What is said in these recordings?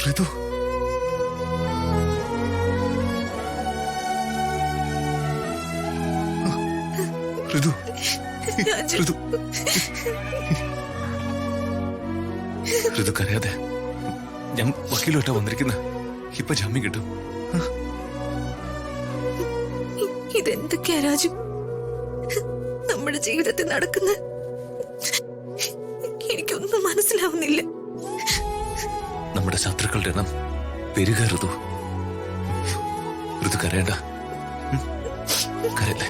ഋതു ഋതു ഋതു ഋതു കരയാതെ. ഞാൻ വക്കീലോട്ടാ വന്നിരിക്കുന്ന. ഇപ്പൊ ജാമ്യം കിട്ടും. ഇതെന്തൊക്കെയാ രാജു നമ്മുടെ ജീവിതത്തിൽ നടക്കുന്ന? എനിക്കൊന്നും മനസ്സിലാവുന്നില്ല. നമ്മുടെ ശത്രുക്കളുടെ എണ്ണം പെരുക ഋതു. ഋതു കരയണ്ട. കരയല്ലേ.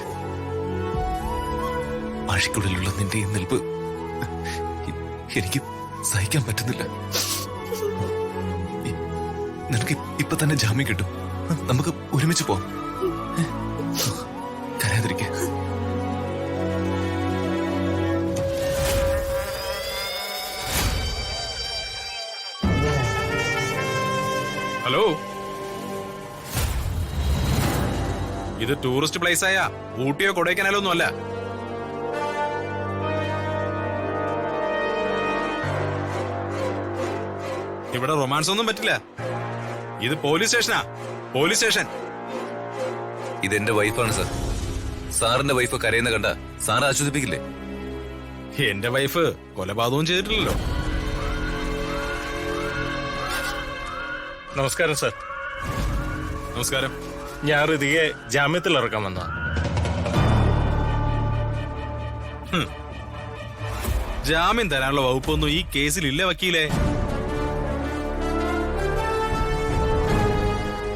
ആഴിക്കുള്ളിലുള്ള നിന്റെ ഈ നിൽപ്പ് എനിക്ക് സഹിക്കാൻ പറ്റുന്നില്ല. നിനക്ക് ഇപ്പൊ തന്നെ ജാമ്യം കിട്ടും. നമുക്ക് ഒരുമിച്ച് പോവാം. കരയാതിരിക്ക. ഹലോ, ഇത് ടൂറിസ്റ്റ് പ്ലേസ് ആയ ഊട്ടിയോ കൊടൈക്കനാലോ ഒന്നും അല്ല. ഇവിടെ റൊമാൻസ് ഒന്നും പറ്റില്ല. ഇത് പോലീസ് സ്റ്റേഷനാ. Police station. ഇതെന്റെ വൈഫാണ് സാർ. സാറിന്റെ വൈഫ് കരയുന്ന കണ്ട സാർ ആശ്വസിപ്പിക്കില്ലേ? എന്റെ വൈഫ് കൊലപാതകവും ചെയ്തിട്ടില്ലല്ലോ. നമസ്കാരം സാർ. നമസ്കാരം. ഞാൻ ഋതിയെ ജാമ്യത്തിൽ ഇറക്കാൻ വന്ന. ജാമ്യം തരാനുള്ള വകുപ്പൊന്നും ഈ കേസിൽ ഇല്ല വക്കീലേ.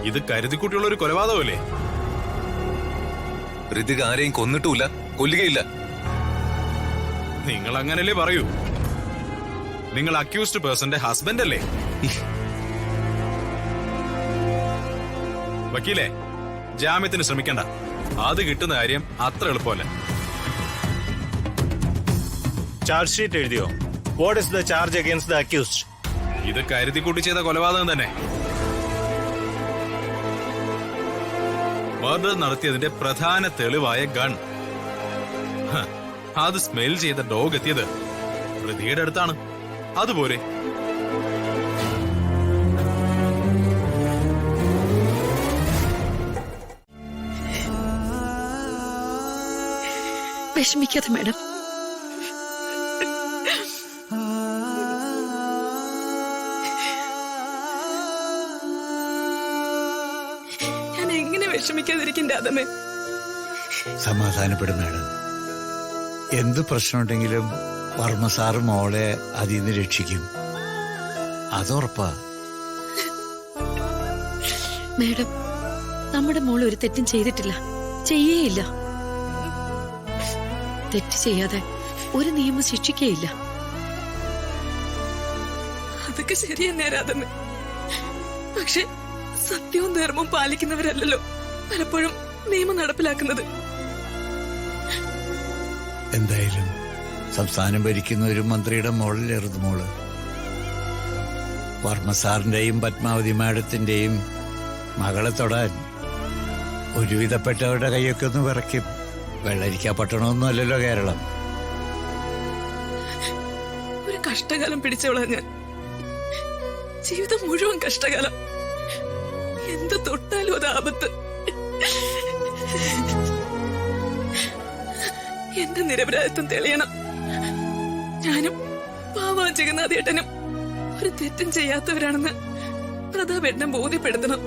ഇത് കരുതിക്കുട്ടിയുള്ള ഒരു കൊലപാതകമല്ലേ? ഋതിക ആരെയും കൊന്നിട്ടുമില്ല, കൊല്ലുകയില്ല. നിങ്ങൾ അങ്ങനല്ലേ പറയൂ. നിങ്ങൾ അക്യൂസ്ഡ് പേഴ്സന്റെ ഹസ്ബൻഡ് അല്ലേ? വക്കീലേ, ജാമ്യത്തിന് ശ്രമിക്കണ്ട. അത് കിട്ടുന്ന കാര്യം അത്ര എളുപ്പമല്ല. ചാർജ് ഷീറ്റ് എഴുതിയോ? What is the charge against the accused? ഇത് കരുതിക്കുട്ടി ചെയ്ത കൊലപാതകം തന്നെ. മർഡർ നടത്തിയതിന്റെ പ്രധാന തെളിവായ ഗൺ. അത് സ്മെൽ ചെയ്ത ഡോഗ് എത്തിയത് ഋതിയുടെ അടുത്താണ്. അതുപോലെ വിഷമിക്കാതെ മാഡം. ഞാൻ എങ്ങനെ വിഷമിക്കാതിരിക്കും രാധമേ? സമാധാനപ്പെടും മാഡം. എന്ത് പ്രശ്നമുണ്ടെങ്കിലും വർമ്മ സാറ് മോളെ അതിൽ നിന്ന് രക്ഷിക്കും. അതുറപ്പാ. മാഡം, നമ്മുടെ മോൾ ഒരു തെറ്റും ചെയ്തിട്ടില്ല, ചെയ്യേയില്ല. തെറ്റ് ചെയ്യാതെ ഒരു നിയമം ശിക്ഷിക്കുകയില്ല. അതൊക്കെ ശരി തന്നെ രാധമേ. പക്ഷെ സത്യവും ധർമ്മവും പാലിക്കുന്നവരല്ലല്ലോ പലപ്പോഴും നിയമം നടപ്പിലാക്കുന്നത്. എന്തായാലും സംസ്ഥാനം ഭരിക്കുന്ന ഒരു മന്ത്രിയുടെ മോളിലേറുന്നു മോള്. വർമ്മ സാറിന്റെയും പത്മാവതി മാഡത്തിന്റെയും മകളെ തൊടാൻ ഒരുവിധപ്പെട്ടവരുടെ കൈയൊക്കെ ഒന്ന് വിറയ്ക്കും. വെള്ളരിക്കാ പട്ടണമൊന്നും അല്ലല്ലോ കേരളം. ഒരു കഷ്ടകാലം പിടിച്ചവളാ ഞാൻ. ജീവിതം മുഴുവൻ കഷ്ടകാലം. എന്ത് തൊട്ടാലും അത് ആപത്ത്. എന്റെ നിരപരാധിത്വം തെളിയണം. ഞാനും പാവാ ജഗന്നാഥേട്ടനും ഒരു തെറ്റും ചെയ്യാത്തവരാണെന്ന് പ്രതാപേട്ടനെ ബോധ്യപ്പെടുത്തണം.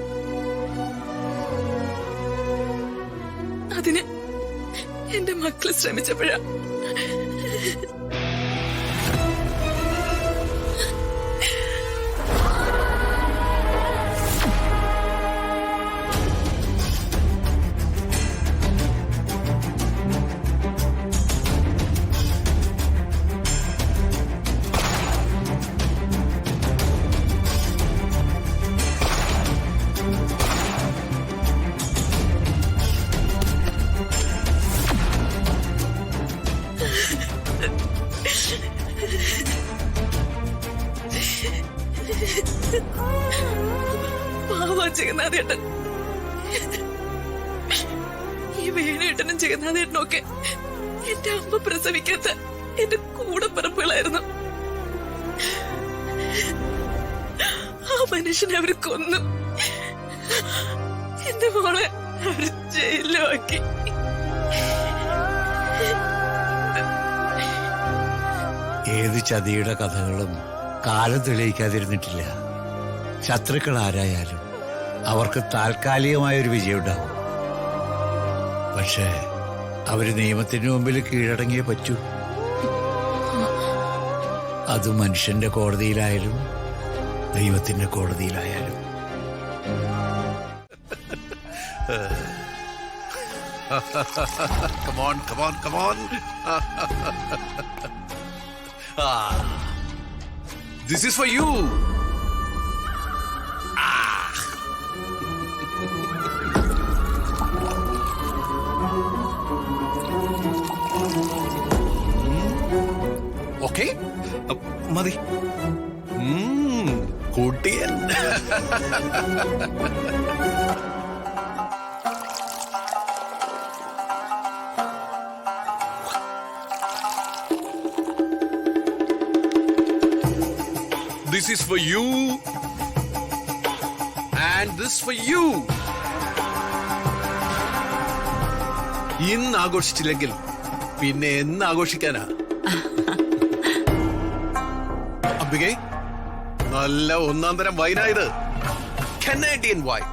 അതിന് എന്റെ മക്കള് ശ്രമിച്ചപ്പോഴാ. പാവാ ജഗന്നാഥേട്ടൻ. ഈ വേണേട്ടനും ജഗന്നാഥേട്ടനും ഒക്കെ എന്റെ അമ്മ പ്രസവിക്കാത്ത എന്റെ കൂടപ്പിറപ്പുകളായിരുന്നു. ആ മനുഷ്യനെ അവര് കൊന്നു. എന്റെ മോളെ അവര് ജയിലിലാക്കി. ഏത് ചതിയുടെ കഥകളും കാലം തെളിയിക്കാതിരുന്നിട്ടില്ല. ശത്രുക്കൾ ആരായാലും അവർക്ക് താൽക്കാലികമായൊരു വിജയം ഉണ്ടാവും. പക്ഷേ അവര് നിയമത്തിന് മുമ്പിൽ കീഴടങ്ങിയേ പറ്റൂ. അത് മനുഷ്യന്റെ കോടതിയിലായാലും ദൈവത്തിന്റെ കോടതിയിലായാലും. Come on, come on, come on. This is for you. Okay? മതി. Kuttiyan. This is for you. And this for you. ഇന്ന് ആഘോഷിച്ചില്ലെങ്കിൽ പിന്നെ എന്ന് ആഘോഷിക്കാനാ? അംബികെ, നല്ല ഒന്നാം തരം വൈനായത്. Canadian wine.